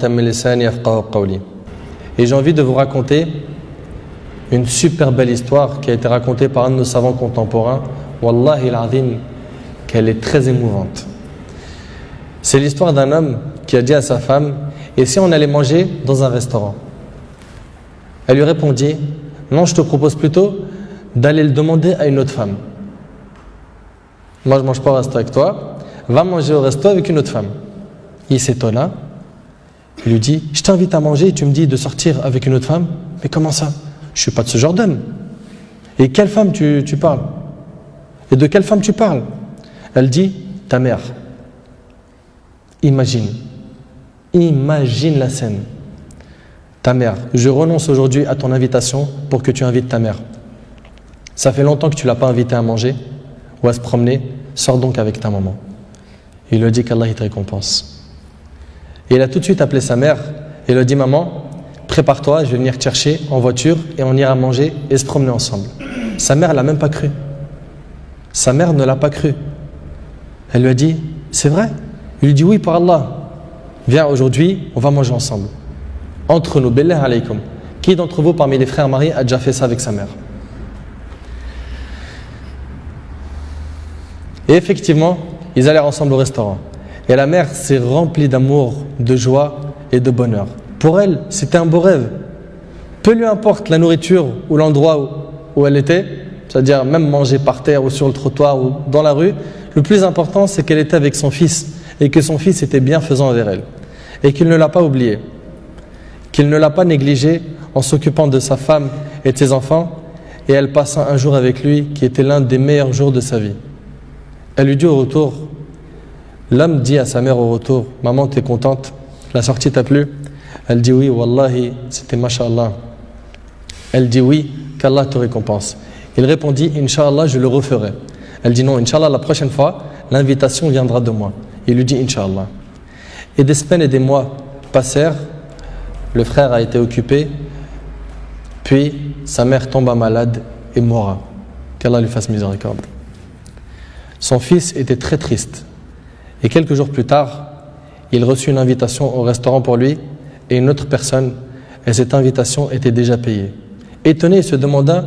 Et j'ai envie de vous raconter une super belle histoire qui a été racontée par un de nos savants contemporains. Wallahi al-azim, qu'elle est très émouvante. C'est l'histoire d'un homme qui a dit à sa femme: et si on allait manger dans un restaurant? Elle lui répondit: non, je te propose plutôt d'aller le demander à une autre femme. Moi je mange pas au resto avec toi, va manger au resto avec une autre femme. Il s'étonna. Il lui dit: je t'invite à manger et tu me dis de sortir avec une autre femme? Mais comment ça? Je suis pas de ce genre d'homme. Et quelle femme tu parles? Et de quelle femme tu parles? Elle dit: ta mère. Imagine la scène. Ta mère, je renonce aujourd'hui à ton invitation pour que tu invites ta mère. Ça fait longtemps que tu l'as pas invitée à manger ou à se promener, sors donc avec ta maman. Il lui dit qu'Allah il te récompense. Et il a tout de suite appelé sa mère et lui a dit: maman, prépare-toi, je vais venir te chercher en voiture et on ira manger et se promener ensemble. Sa mère l'a même pas cru. Sa mère ne l'a pas cru. Elle lui a dit: c'est vrai? Il lui dit: oui, par Allah. Viens, aujourd'hui, on va manger ensemble. Entre nous, billah alaykum. Qui d'entre vous parmi les frères mariés a déjà fait ça avec sa mère? Et effectivement, ils allèrent ensemble au restaurant. Et la mère s'est remplie d'amour, de joie et de bonheur. Pour elle, c'était un beau rêve. Peu lui importe la nourriture ou l'endroit où elle était, c'est-à-dire même manger par terre ou sur le trottoir ou dans la rue, le plus important c'est qu'elle était avec son fils et que son fils était bienfaisant envers elle. Et qu'il ne l'a pas oublié, qu'il ne l'a pas négligé en s'occupant de sa femme et de ses enfants, et elle passa un jour avec lui qui était l'un des meilleurs jours de sa vie. Elle lui dit au retour, l'homme dit à sa mère au retour: maman, t'es contente? La sortie t'a plu? Elle dit: oui, wallahi, c'était mashallah. Elle dit: oui, qu'Allah te récompense. Il répondit: Inch'Allah, je le referai. Elle dit: non, Inch'Allah, la prochaine fois, l'invitation viendra de moi. Il lui dit: Inch'Allah. Et des semaines et des mois passèrent, le frère a été occupé, puis sa mère tomba malade et mourra. Qu'Allah lui fasse miséricorde. Son fils était très triste. Et quelques jours plus tard, il reçut une invitation au restaurant pour lui et une autre personne, et cette invitation était déjà payée. Étonné, il se demanda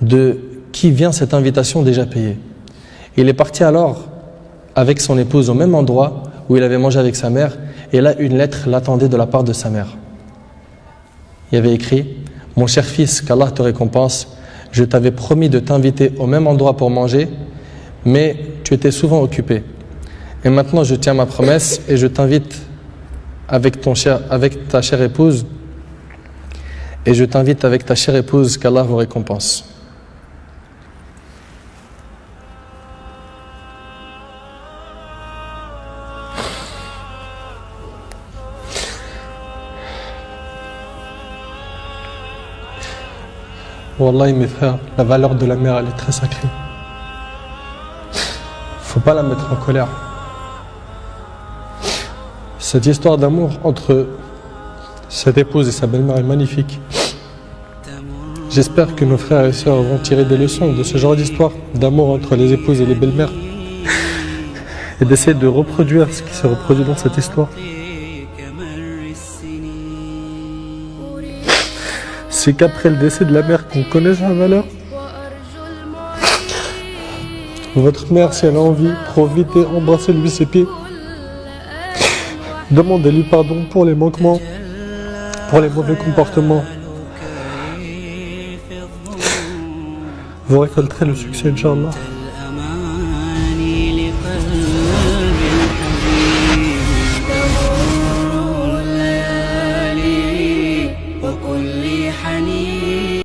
de qui vient cette invitation déjà payée. Il est parti alors avec son épouse au même endroit où il avait mangé avec sa mère, et là une lettre l'attendait de la part de sa mère. Il y avait écrit: mon cher fils, qu'Allah te récompense, je t'avais promis de t'inviter au même endroit pour manger, mais tu étais souvent occupé. Et maintenant je tiens ma promesse et je t'invite avec ta chère épouse, et je t'invite avec ta chère épouse, qu'Allah vous récompense. Wallahi mes frères, la valeur de la mère elle est très sacrée. Faut pas la mettre en colère. Cette histoire d'amour entre cette épouse et sa belle-mère est magnifique. J'espère que nos frères et sœurs vont tirer des leçons de ce genre d'histoire d'amour entre les épouses et les belles-mères et d'essayer de reproduire ce qui se reproduit dans cette histoire. C'est qu'après le décès de la mère qu'on connaît sa valeur. Votre mère, si elle a envie, profitez, embrassez-lui ses pieds. Demandez-lui pardon pour les manquements, pour les mauvais comportements. Vous récolterez le succès, Inch'Allah.